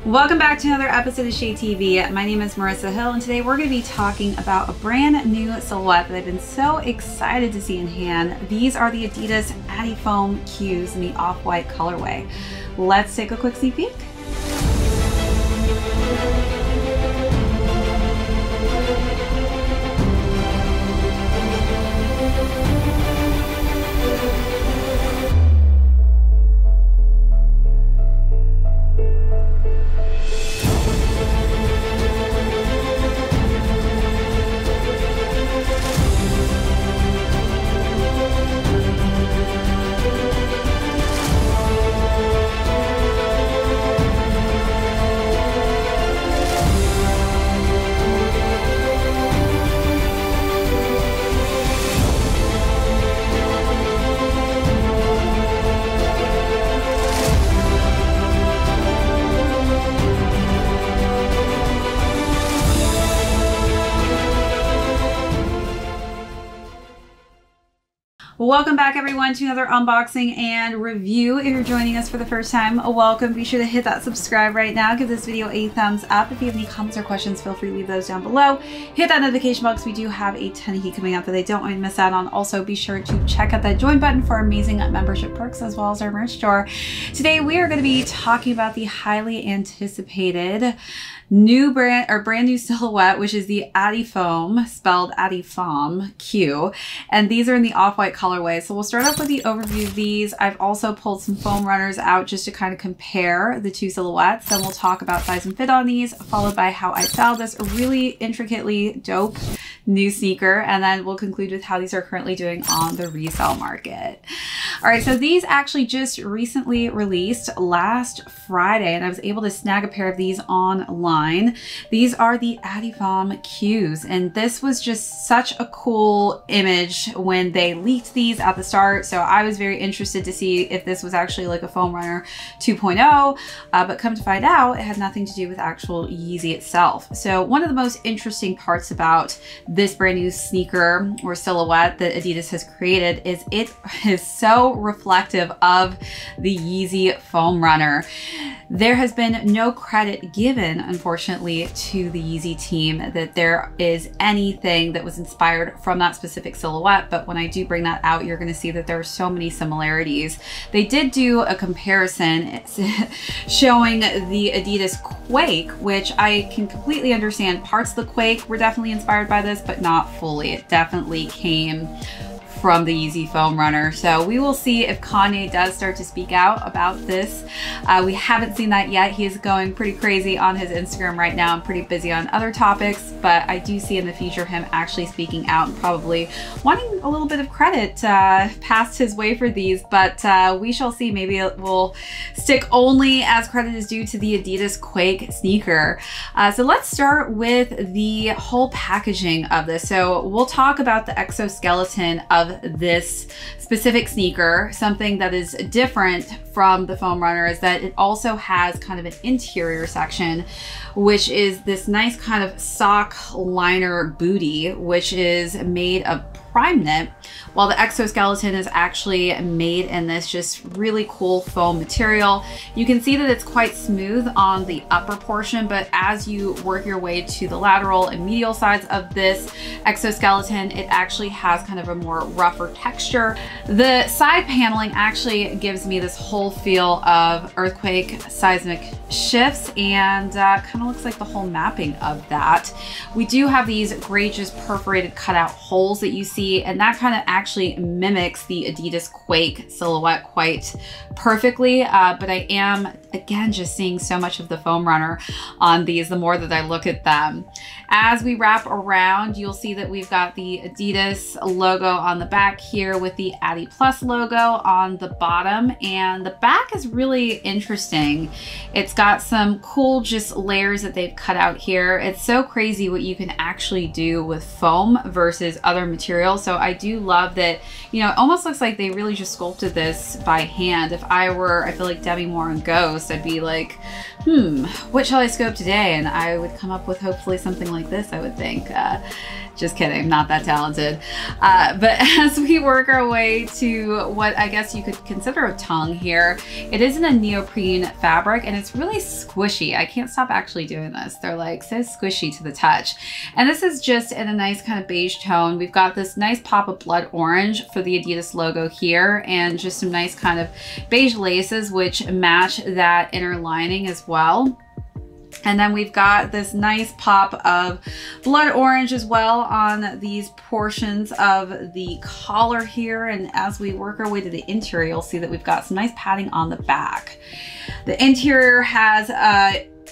Welcome back to another episode of ShadeTV. My name is Marissa Hill, and today we're going to be talking about a brand new silhouette that I've been so excited to see in hand. These are the Adidas Adifom Qs in the off-white colorway. Let's take a quick sneak peek. Welcome back everyone to another unboxing and review. If you're joining us for the first time, welcome. Be sure to hit that subscribe right now. Give this video a thumbs up. If you have any comments or questions, feel free to leave those down below. Hit that notification box. We do have a ton of heat coming out that I don't want to miss out on. Also, be sure to check out that join button for amazing membership perks as well as our merch store. Today we are going to be talking about the highly anticipated new brand new silhouette, which is the Adifom, spelled Adifom Q, and these are in the off-white colorway. So we'll start off with the overview of these. I've also pulled some foam runners out just to kind of compare the two silhouettes. Then we'll talk about size and fit on these, followed by how I styled this really intricately dope new sneaker, and then we'll conclude with how these are currently doing on the resale market. All right, so these actually just recently released last Friday, and I was able to snag a pair of these online. These are the Adifom Qs, and this was just such a cool image when they leaked these at the start. So I was very interested to see if this was actually like a foam runner 2.0, but come to find out, it had nothing to do with actual Yeezy itself. So one of the most interesting parts about this brand new sneaker or silhouette that Adidas has created is it is so reflective of the Yeezy foam runner. There has been no credit given, unfortunately, to the Yeezy team that there is anything that was inspired from that specific silhouette, but when I do bring that out, you're going to see that there are so many similarities. They did do a comparison showing the Adidas Quake, which I can completely understand. Parts of the Quake were definitely inspired by this, but not fully. It definitely came from the Yeezy foam runner. So we will see if Kanye does start to speak out about this. We haven't seen that yet. He is going pretty crazy on his Instagram right now. I'm pretty busy on other topics, but I do see in the future him actually speaking out and probably wanting a little bit of credit passed his way for these, but we shall see. Maybe it will stick only as credit is due to the Adidas Quake sneaker. So let's start with the whole packaging of this. So we'll talk about the exoskeleton of this specific sneaker. Something that is different from the foam runner is that it also has kind of an interior section, which is this nice kind of sock liner booty, which is made of prime knit, while the exoskeleton is actually made in this just really cool foam material. You can see that it's quite smooth on the upper portion, but as you work your way to the lateral and medial sides of this exoskeleton, it actually has kind of a more rougher texture. The side paneling actually gives me this whole feel of earthquake seismic shifts, and kind of looks like the whole mapping of that. We do have these great just perforated cutout holes that you see, and that kind of actually mimics the Adidas Quake silhouette quite perfectly, but I am again just seeing so much of the foam runner on these the more that I look at them. As we wrap around, you'll see that we've got the Adidas logo on the back here with the Adi Plus logo on the bottom, and the back is really interesting. It's got some cool just layers that they've cut out here. It's so crazy what you can actually do with foam versus other materials. So I do love that, you know, it almost looks like they really just sculpted this by hand. If I feel like Demi Moore and Ghost, I'd be like, what shall I scope today? And I would come up with hopefully something like this, I would think. Just kidding, I'm not that talented. But as we work our way to what I guess you could consider a tongue here, it is in a neoprene fabric and it's really squishy. I can't stop actually doing this. They're like so squishy to the touch. And this is just in a nice kind of beige tone. We've got this nice pop of blood orange for the Adidas logo here, and just some nice kind of beige laces which match that inner lining as well. And then we've got this nice pop of blood orange as well on these portions of the collar here. And as we work our way to the interior, you'll see that we've got some nice padding on the back. The interior has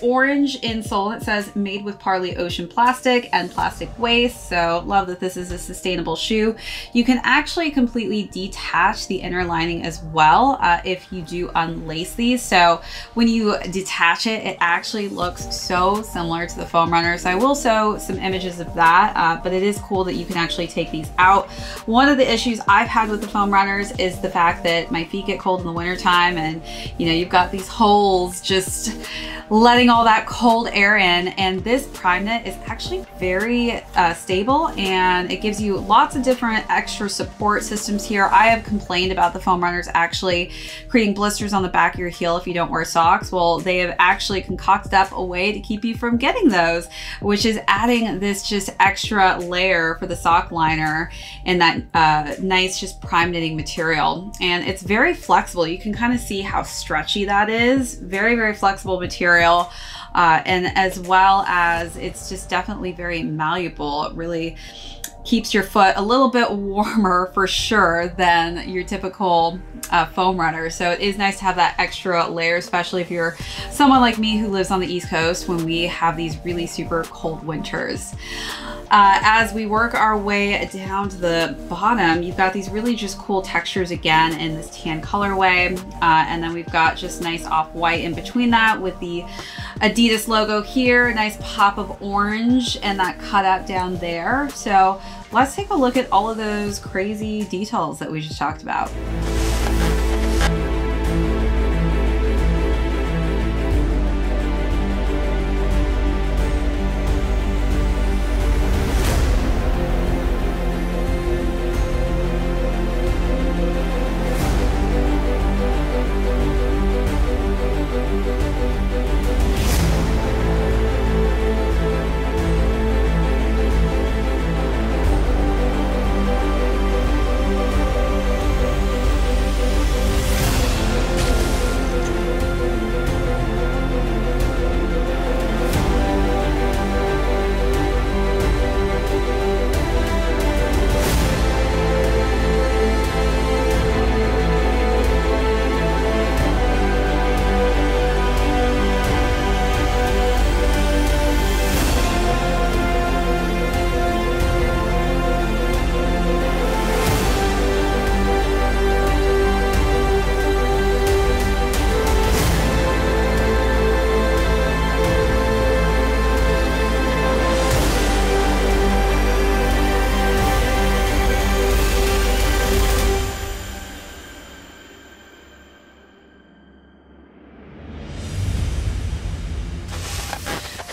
orange insole that says made with Parley Ocean plastic and plastic waste. So love that this is a sustainable shoe. You can actually completely detach the inner lining as well if you do unlace these. So when you detach it, it actually looks so similar to the foam runner. So I will show some images of that, but it is cool that you can actually take these out. One of the issues I've had with the foam runners is the fact that my feet get cold in the winter time, and you know, you've got these holes just letting all that cold air in, and this prime knit is actually very stable, and it gives you lots of different extra support systems here. I have complained about the foam runners actually creating blisters on the back of your heel if you don't wear socks. Well, they have actually concocted up a way to keep you from getting those, which is adding this just extra layer for the sock liner in that nice just prime knitting material. And it's very flexible. You can kind of see how stretchy that is. Very, very flexible material. And as well as it's just definitely very malleable. It really keeps your foot a little bit warmer for sure than your typical foam runner. So it is nice to have that extra layer, especially if you're someone like me who lives on the East Coast when we have these really super cold winters. As we work our way down to the bottom, you've got these really just cool textures again in this tan colorway. And then we've got just nice off-white in between that with the Adidas logo here, a nice pop of orange and that cutout down there. So let's take a look at all of those crazy details that we just talked about.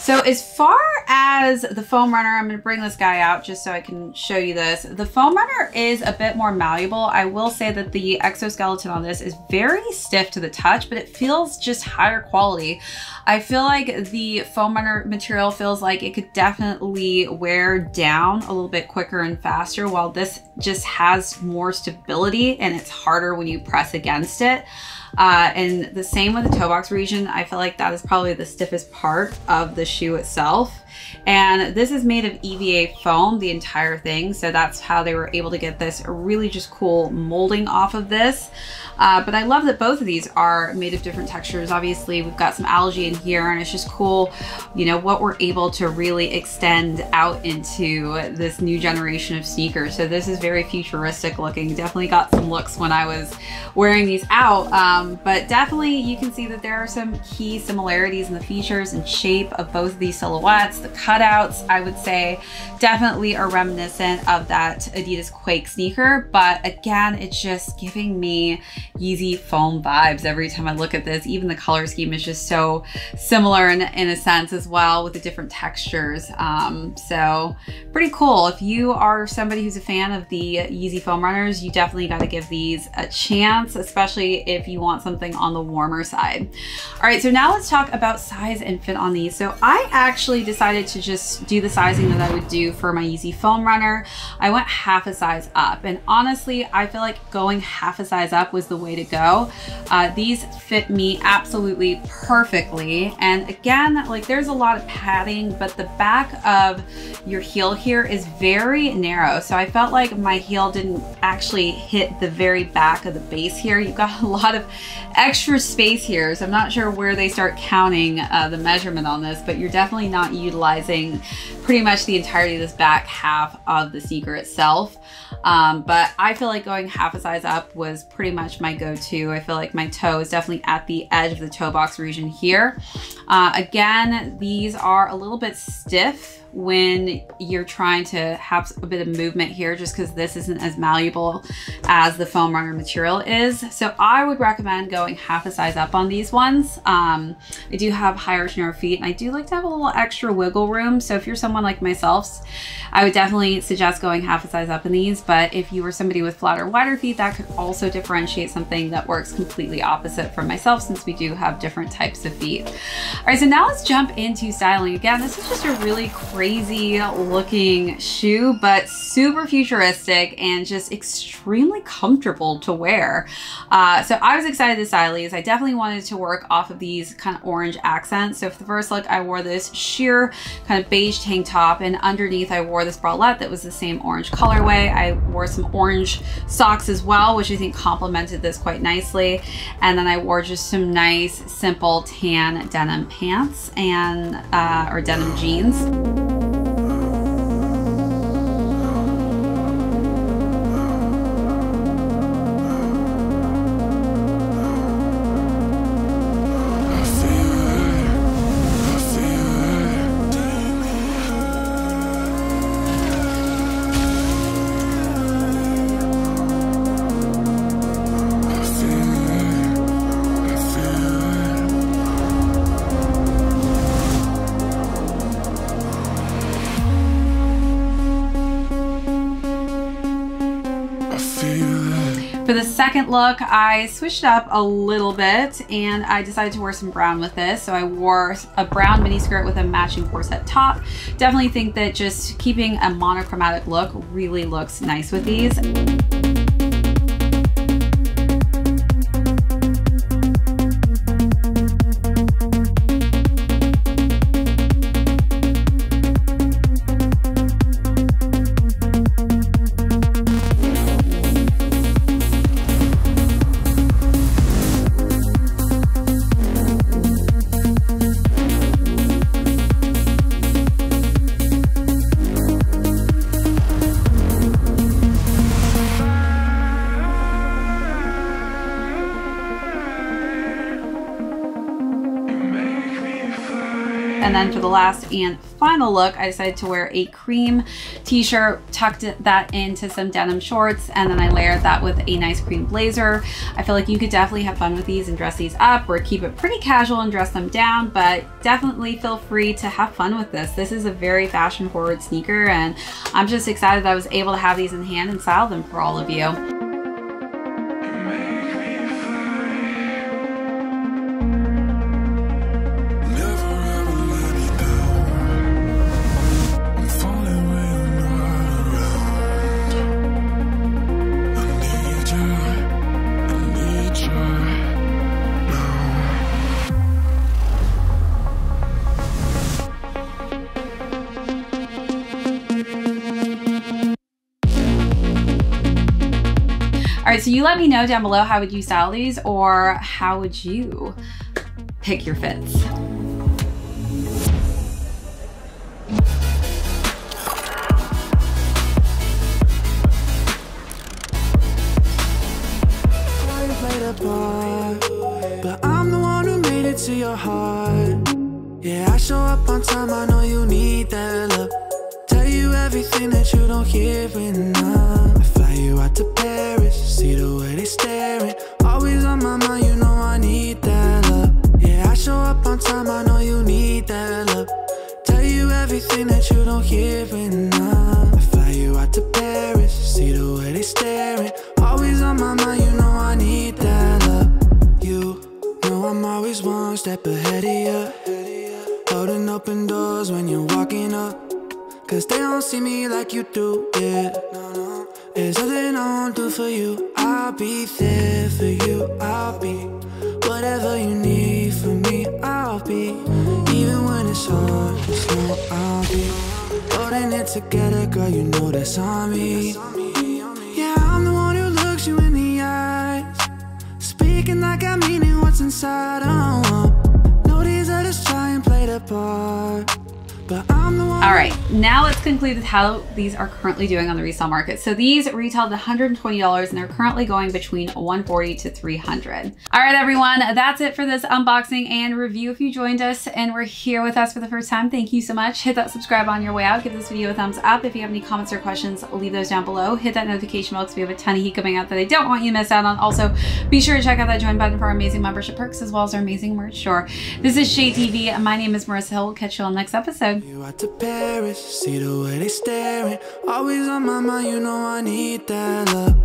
So as far as the foam runner, I'm going to bring this guy out just so I can show you this. The foam runner is a bit more malleable. I will say that the exoskeleton on this is very stiff to the touch, but it feels just higher quality. I feel like the foam runner material feels like it could definitely wear down a little bit quicker and faster, while this just has more stability and it's harder when you press against it. And the same with the toe box region. I feel like that is probably the stiffest part of the shoe itself. And this is made of EVA foam, the entire thing. So that's how they were able to get this really just cool molding off of this. But I love that both of these are made of different textures. Obviously, we've got some algae in here, and it's just cool, you know, what we're able to really extend out into this new generation of sneakers. So this is very futuristic looking. Definitely got some looks when I was wearing these out. But definitely you can see that there are some key similarities in the features and shape of both of these silhouettes. The cutouts, I would say, definitely are reminiscent of that Adidas Quake sneaker. But again, it's just giving me Yeezy foam vibes every time I look at this. Even the color scheme is just so similar in a sense as well, with the different textures. So pretty cool. If you are somebody who's a fan of the Yeezy foam runners, you definitely got to give these a chance, especially if you want something on the warmer side. All right, so now let's talk about size and fit on these. So I actually decided to just do the sizing that I would do for my Yeezy foam runner. I went half a size up, and honestly, I feel like going half a size up was the way to go. These fit me absolutely perfectly. And again, like there's a lot of padding, but the back of your heel here is very narrow. So I felt like my heel didn't actually hit the very back of the base here. You've got a lot of extra space here. So I'm not sure where they start counting the measurement on this, but you're definitely not utilizing pretty much the entirety of this back half of the sneaker itself. But I feel like going half a size up was pretty much my go-to. I feel like my toe is definitely at the edge of the toe box region here. Again, these are a little bit stiff when you're trying to have a bit of movement here, just because this isn't as malleable as the foam runner material is. So I would recommend going half a size up on these ones. I do have higher narrow feet, and I do like to have a little extra wiggle room. So if you're someone like myself, I would definitely suggest going half a size up in these. But if you were somebody with flatter, wider feet, that could also differentiate something that works completely opposite from myself, since we do have different types of feet. All right, so now let's jump into styling. Again, this is just a really crazy looking shoe, but super futuristic and just extremely comfortable to wear. So I was excited to style these. I definitely wanted to work off of these kind of orange accents. So for the first look, I wore this sheer kind of beige tank top, and underneath I wore this bralette that was the same orange colorway. I wore some orange socks as well, which I think complemented this quite nicely. And then I wore just some nice, simple tan denim pants and or denim jeans. For the second look, I switched up a little bit and I decided to wear some brown with this. So I wore a brown mini skirt with a matching corset top. Definitely think that just keeping a monochromatic look really looks nice with these. And then for the last and final look, I decided to wear a cream t-shirt, tucked that into some denim shorts, and then I layered that with a nice cream blazer. I feel like you could definitely have fun with these and dress these up, or keep it pretty casual and dress them down, but definitely feel free to have fun with this. This is a very fashion forward sneaker, and I'm just excited that I was able to have these in hand and style them for all of you. All right, so you let me know down below, how would you style these, or how would you pick your fits? But I'm the one who made it to your heart. Yeah, I show up on time, I know you need that love. Tell you everything that you don't hear enough. I fly you out to Paris, see the way they staring. Always on my mind, you know I need that love. Yeah, I show up on time, I know you need that love. Tell you everything that you don't hear enough. I fly you out to Paris, see the way they staring. Always on my mind, you know I need that love. You know I'm always one step ahead of you, holding open doors when you're walking up. Cause they don't see me like you do, yeah. There's nothing I won't do for you. I'll be there for you, I'll be whatever you need from me, I'll be. Even when it's hard, just know I'll be holding it together, girl, you know that's on me. Yeah, I'm the one who looks you in the eyes, speaking like I mean it, what's inside. I don't want no these others try and play the part, but I'm the one. All right, now let's conclude with how these are currently doing on the resale market. So these retailed $120 and they're currently going between $140 to $300. All right, everyone, that's it for this unboxing and review. If you joined us and were here with us for the first time, thank you so much. Hit that subscribe on your way out. Give this video a thumbs up. If you have any comments or questions, leave those down below. Hit that notification bell because we have a ton of heat coming out that I don't want you to miss out on. Also, be sure to check out that join button for our amazing membership perks as well as our amazing merch store. This is ShadeTV. My name is Marissa Hill. We'll catch you on the next episode. You out to Paris, see the way they staring. Always on my mind, you know I need that love.